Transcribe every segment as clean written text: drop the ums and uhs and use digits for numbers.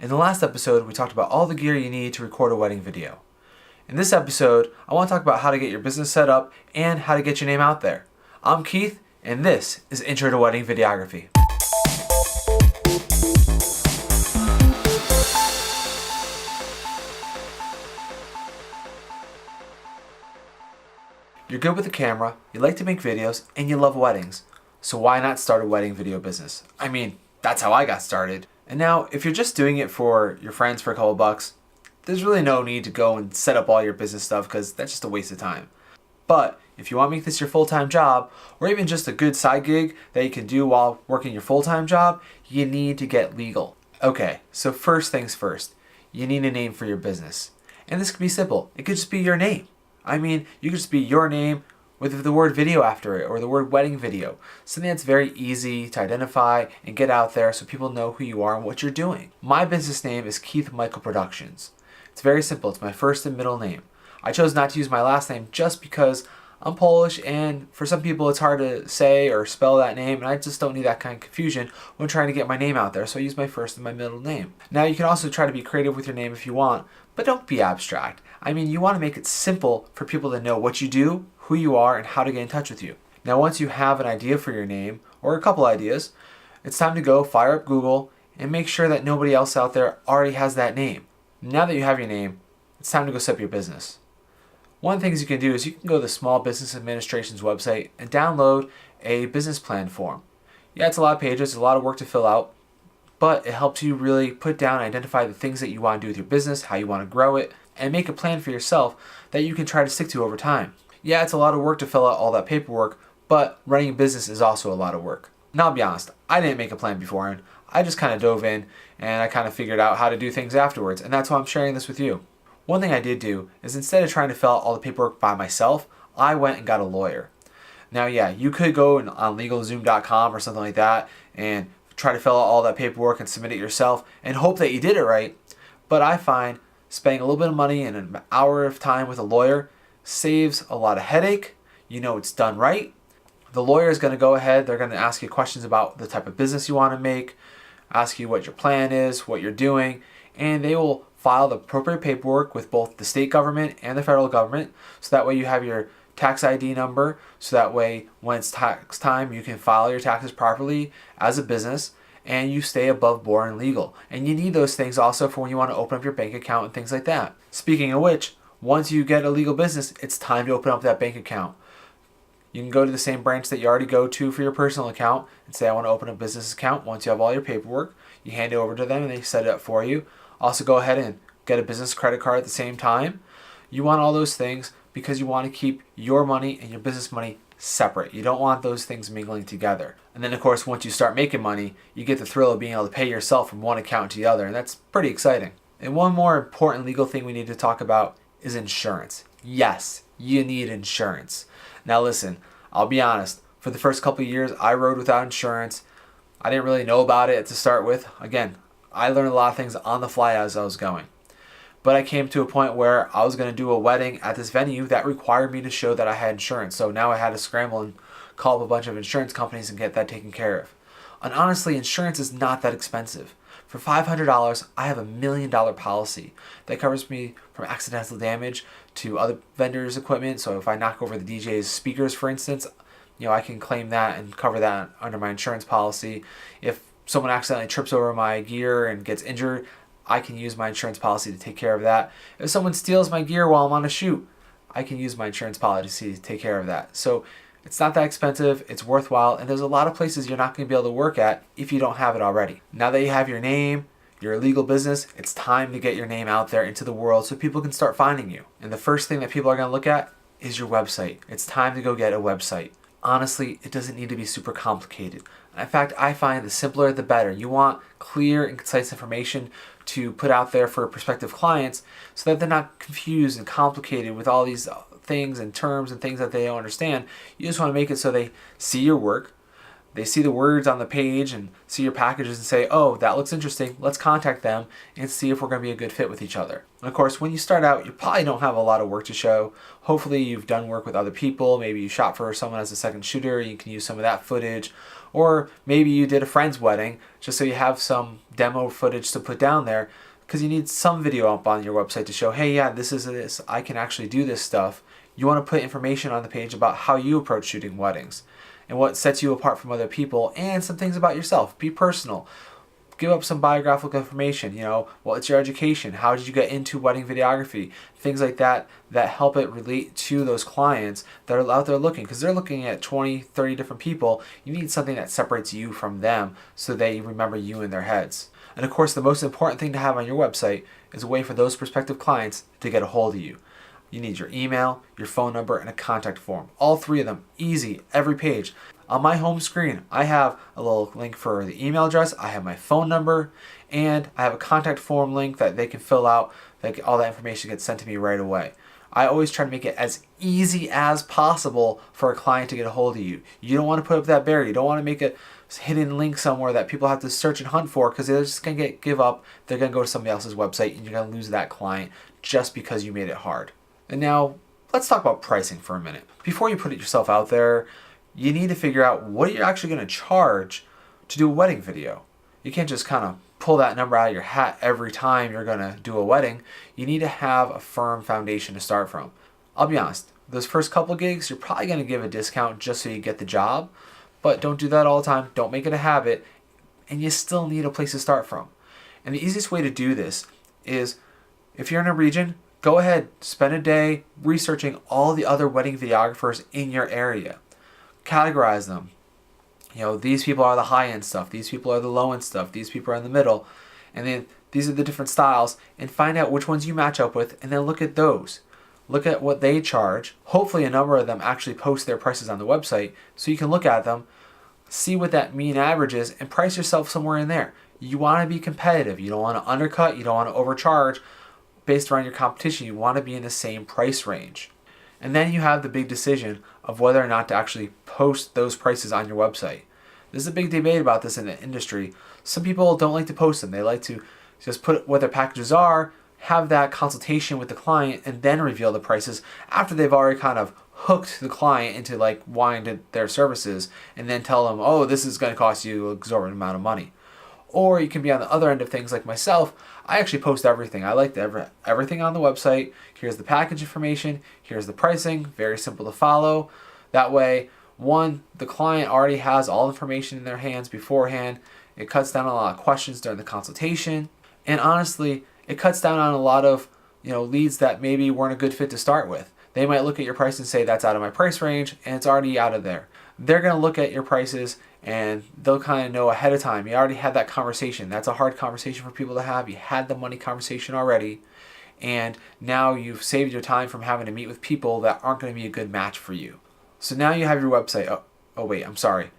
In the last episode, we talked about all the gear you need to record a wedding video. In this episode, I want to talk about how to get your business set up and how to get your name out there. I'm Keith, and this is Intro to Wedding Videography. You're good with the camera, you like to make videos, and you love weddings. So why not start a wedding video business? I mean, that's how I got started. And now, if you're just doing it for your friends for a couple bucks, there's really no need to go and set up all your business stuff because that's just a waste of time. But if you want to make this your full-time job, or even just a good side gig that you can do while working your full-time job, you need to get legal. Okay, so first things first, you need a name for your business. And this could be simple. It could just be your name. I mean, you could just be your name with the word video after it, or the word wedding video. Something that's very easy to identify and get out there so people know who you are and what you're doing. My business name is Keith Michael Productions. It's very simple. It's my first and middle name. I chose not to use my last name just because I'm Polish, and for some people it's hard to say or spell that name, and I just don't need that kind of confusion when trying to get my name out there, so I use my first and my middle name. Now, you can also try to be creative with your name if you want, but don't be abstract. I mean, you want to make it simple for people to know what you do, who you are, and how to get in touch with you. Now, once you have an idea for your name, or a couple ideas, it's time to go fire up Google and make sure that nobody else out there already has that name. Now that you have your name, it's time to go set up your business. One of the things you can do is you can go to the Small Business Administration's website and download a business plan form. Yeah, it's a lot of pages, a lot of work to fill out, but it helps you really put down and identify the things that you want to do with your business, how you want to grow it, and make a plan for yourself that you can try to stick to over time. Yeah, it's a lot of work to fill out all that paperwork, but running a business is also a lot of work. Now, I'll be honest, I didn't make a plan beforehand. I just kind of dove in and I kind of figured out how to do things afterwards, and that's why I'm sharing this with you. One thing I did do is instead of trying to fill out all the paperwork by myself, I went and got a lawyer. Now, yeah, you could go on LegalZoom.com or something like that and try to fill out all that paperwork and submit it yourself and hope that you did it right, but I find spending a little bit of money and an hour of time with a lawyer saves a lot of headache. You know it's done right. The lawyer is going to go ahead, they're going to ask you questions about the type of business you want to make, ask you what your plan is, what you're doing, and they will file the appropriate paperwork with both the state government and the federal government, so that way you have your tax ID number, so that way when it's tax time you can file your taxes properly as a business and you stay above board and legal. And you need those things also for when you want to open up your bank account and things like that. Speaking of which, once you get a legal business, it's time to open up that bank account. You can go to the same branch that you already go to for your personal account and say, I want to open a business account. Once you have all your paperwork, you hand it over to them and they set it up for you. Also, go ahead and get a business credit card at the same time. You want all those things because you want to keep your money and your business money separate. You don't want those things mingling together. And then, of course, once you start making money, you get the thrill of being able to pay yourself from one account to the other, and that's pretty exciting. And one more important legal thing we need to talk about is insurance. Yes, you need insurance. Now listen, I'll be honest, for the first couple of years I rode without insurance. I didn't really know about it to start with. Again, I learned a lot of things on the fly as I was going. But I came to a point where I was going to do a wedding at this venue that required me to show that I had insurance. So now I had to scramble and call up a bunch of insurance companies and get that taken care of. And honestly, insurance is not that expensive. For $500, I have $1 million policy that covers me from accidental damage to other vendors' equipment. So if I knock over the DJ's speakers, for instance, I can claim that and cover that under my insurance policy. If someone accidentally trips over my gear and gets injured, I can use my insurance policy to take care of that. If someone steals my gear while I'm on a shoot, I can use my insurance policy to take care of that. So it's not that expensive, it's worthwhile, and there's a lot of places you're not going to be able to work at if you don't have it already. Now that you have your name, you're a legal business, it's time to get your name out there into the world so people can start finding you. And the first thing that people are going to look at is your website. It's time to go get a website. Honestly, it doesn't need to be super complicated. In fact, I find the simpler the better. You want clear and concise information to put out there for prospective clients so that they're not confused and complicated with all these things and terms and things that they don't understand. You just want to make it so they see your work, They see the words on the page and see your packages and say, oh, that looks interesting. Let's contact them and see if we're going to be a good fit with each other. And of course, when you start out, you probably don't have a lot of work to show. Hopefully you've done work with other people. Maybe you shot for someone as a second shooter. You can use some of that footage. Or maybe you did a friend's wedding just so you have some demo footage to put down there, because you need some video up on your website to show, hey, yeah, this is this. I can actually do this stuff. You want to put information on the page about how you approach shooting weddings and what sets you apart from other people, and some things about yourself. Be personal. Give up some biographical information. What's your education? How did you get into wedding videography? Things like that help it relate to those clients that are out there looking, because they're looking at 20, 30 different people. You need something that separates you from them so they remember you in their heads. And of course, the most important thing to have on your website is a way for those prospective clients to get a hold of you. You need your email, your phone number, and a contact form. All three of them, easy, every page. On my home screen, I have a little link for the email address, I have my phone number, and I have a contact form link that they can fill out. All that information gets sent to me right away. I always try to make it as easy as possible for a client to get a hold of you. You don't want to put up that barrier. You don't want to make a hidden link somewhere that people have to search and hunt for, because they're just going to give up. They're going to go to somebody else's website and you're going to lose that client just because you made it hard. And now let's talk about pricing for a minute. Before you put it yourself out there, you need to figure out what you're actually going to charge to do a wedding video. You can't just kind of pull that number out of your hat every time you're going to do a wedding. You need to have a firm foundation to start from. I'll be honest, those first couple gigs, you're probably going to give a discount just so you get the job, but don't do that all the time. Don't make it a habit, and you still need a place to start from. And the easiest way to do this is, if you're in a region, go ahead, spend a day researching all the other wedding videographers in your area. Categorize them. These people are the high-end stuff, these people are the low-end stuff, these people are in the middle, and then these are the different styles, and find out which ones you match up with, and then look at those. Look at what they charge. Hopefully a number of them actually post their prices on the website, so you can look at them, see what that mean average is, and price yourself somewhere in there. You want to be competitive. You don't want to undercut, you don't want to overcharge based around your competition. You want to be in the same price range. And then you have the big decision of whether or not to actually post those prices on your website. There's a big debate about this in the industry. Some people don't like to post them. They like to just put what their packages are, have that consultation with the client, and then reveal the prices after they've already kind of hooked the client into wanting their services, and then tell them, oh, this is going to cost you an exorbitant amount of money. Or you can be on the other end of things like myself. I actually post everything. I like everything on the website. Here's the package information. Here's the pricing. Very simple to follow. That way, one, the client already has all information in their hands beforehand. It cuts down on a lot of questions during the consultation. And honestly, it cuts down on a lot of leads that maybe weren't a good fit to start with. They might look at your price and say, that's out of my price range, and it's already out of there. They're going to look at your prices and they'll kind of know ahead of time. You already had that conversation. That's a hard conversation for people to have. You had the money conversation already, and now you've saved your time from having to meet with people that aren't going to be a good match for you. So now you have your website. Oh wait, I'm sorry.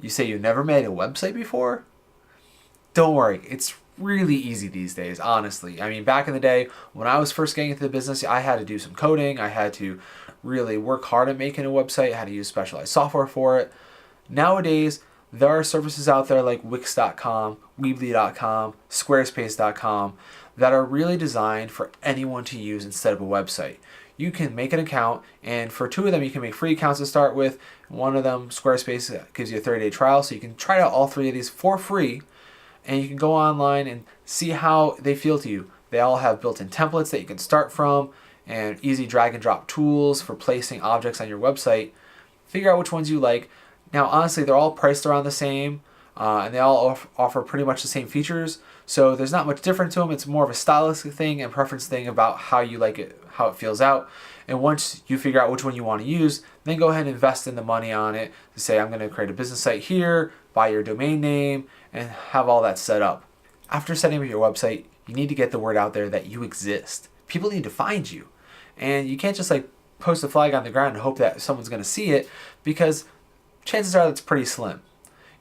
You say you never made a website before? Don't worry. It's really easy these days, honestly. I mean, back in the day, when I was first getting into the business, I had to do some coding. I had to really work hard at making a website. I had to use specialized software for it. Nowadays, there are services out there like Wix.com, Weebly.com, Squarespace.com that are really designed for anyone to use instead of a website. You can make an account, and for two of them, you can make free accounts to start with. One of them, Squarespace, gives you a 30-day trial, so you can try out all three of these for free, and you can go online and see how they feel to you. They all have built-in templates that you can start from, and easy drag and drop tools for placing objects on your website. Figure out which ones you like. Now, honestly, they're all priced around the same, and they all offer pretty much the same features, so there's not much difference to them. It's more of a stylistic thing and preference thing about how you like it, how it feels out. And once you figure out which one you want to use, then go ahead and invest in the money on it to say, I'm going to create a business site here, buy your domain name, and have all that set up. After setting up your website, you need to get the word out there that you exist. People need to find you. And you can't just post a flag on the ground and hope that someone's going to see it, because chances are that's pretty slim.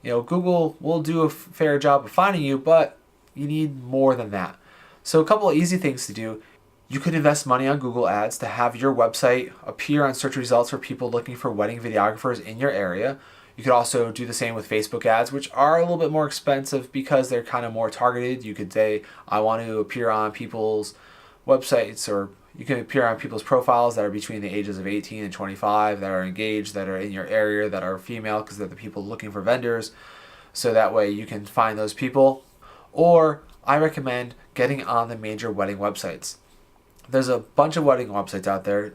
Google will do a fair job of finding you, but you need more than that. So a couple of easy things to do. You could invest money on Google Ads to have your website appear on search results for people looking for wedding videographers in your area. You could also do the same with Facebook ads, which are a little bit more expensive because they're kind of more targeted. You could say, I want to appear on people's websites, or you can appear on people's profiles that are between the ages of 18 and 25, that are engaged, that are in your area, that are female, because they're the people looking for vendors. So that way you can find those people. Or I recommend getting on the major wedding websites. There's a bunch of wedding websites out there.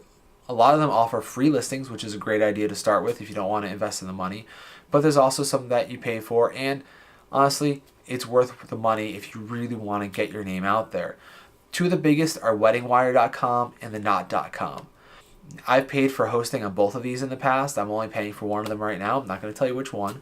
A lot of them offer free listings, which is a great idea to start with if you don't want to invest in the money. But there's also some that you pay for, and honestly, it's worth the money if you really want to get your name out there. Two of the biggest are WeddingWire.com and TheKnot.com. I've paid for hosting on both of these in the past. I'm only paying for one of them right now. I'm not going to tell you which one.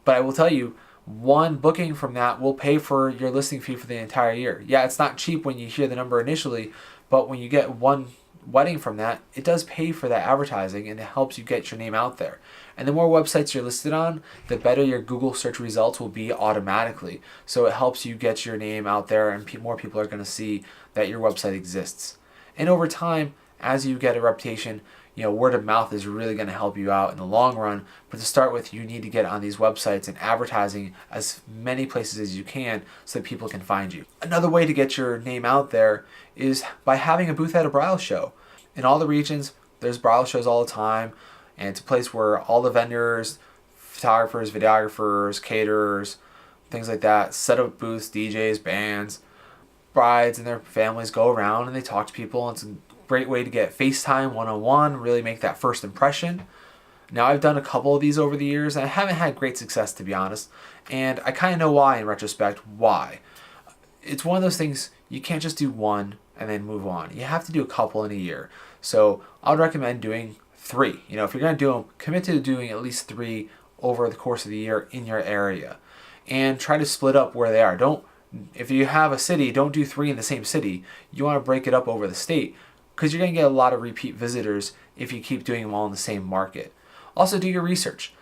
But I will tell you, one booking from that will pay for your listing fee for the entire year. Yeah, it's not cheap when you hear the number initially, but when you get one wedding from that, it does pay for that advertising, and it helps you get your name out there. And the more websites you're listed on, the better your Google search results will be automatically. So it helps you get your name out there, and more people are going to see that your website exists. And over time, as you get a reputation, word of mouth is really going to help you out in the long run. But to start with, you need to get on these websites and advertising as many places as you can so that people can find you. Another way to get your name out there is by having a booth at a bridal show. In all the regions, there's bridal shows all the time, and it's a place where all the vendors, photographers, videographers, caterers, things like that, set up booths, DJs, bands, brides and their families go around and they talk to people. It's a great way to get FaceTime one-on-one, really make that first impression. Now, I've done a couple of these over the years, and I haven't had great success, to be honest, and I kind of know why in retrospect. Why? It's one of those things, you can't just do one and then move on. You have to do a couple in a year. So I would recommend doing 3. If you're going to do them, commit to doing at least 3 over the course of the year in your area, and try to split up where they are. If you have a city, don't do 3 in the same city. You want to break it up over the state, because you're going to get a lot of repeat visitors if you keep doing them all in the same market. Also, do your research.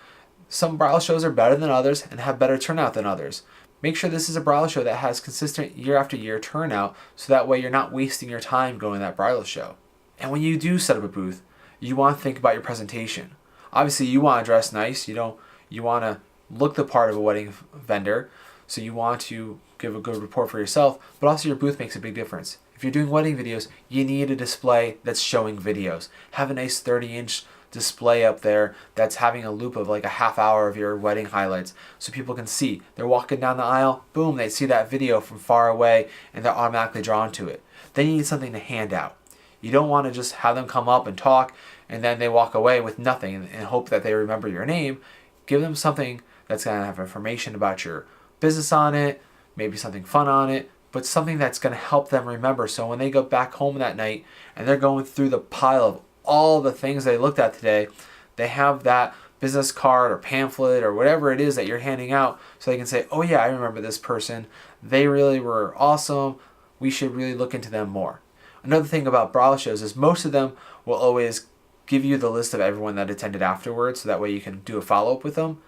Some bridal shows are better than others and have better turnout than others. Make sure this is a bridal show that has consistent year after year turnout, so that way you're not wasting your time going to that bridal show. And when you do set up a booth, you want to think about your presentation. Obviously, you want to dress nice. You want to look the part of a wedding vendor, so you want to give a good report for yourself, but also your booth makes a big difference. If you're doing wedding videos, you need a display that's showing videos. Have a nice 30-inch display up there that's having a loop of like a half hour of your wedding highlights, so people can see. They're walking down the aisle, boom, they see that video from far away, and they're automatically drawn to it. Then you need something to hand out. You don't want to just have them come up and talk, and then they walk away with nothing and hope that they remember your name. Give them something that's going to have information about your business on it, maybe something fun on it, but something that's going to help them remember. So when they go back home that night and they're going through the pile of all the things they looked at today, they have that business card or pamphlet or whatever it is that you're handing out, so they can say, oh yeah, I remember this person. They really were awesome. We should really look into them more. Another thing about bridal shows is most of them will always give you the list of everyone that attended afterwards, so that way you can do a follow-up with them.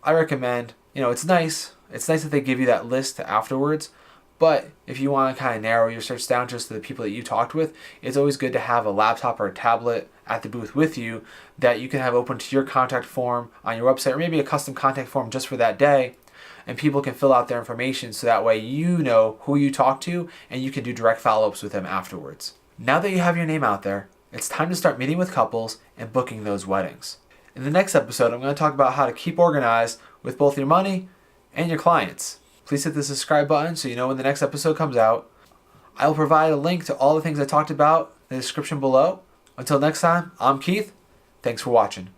I recommend, it's nice that they give you that list afterwards, but if you want to kind of narrow your search down just to the people that you talked with, it's always good to have a laptop or a tablet at the booth with you that you can have open to your contact form on your website, or maybe a custom contact form just for that day, and people can fill out their information, so that way you know who you talked to and you can do direct follow-ups with them afterwards. Now that you have your name out there, it's time to start meeting with couples and booking those weddings. In the next episode, I'm going to talk about how to keep organized with both your money and your clients. Please hit the subscribe button so you know when the next episode comes out. I will provide a link to all the things I talked about in the description below. Until next time, I'm Keith. Thanks for watching.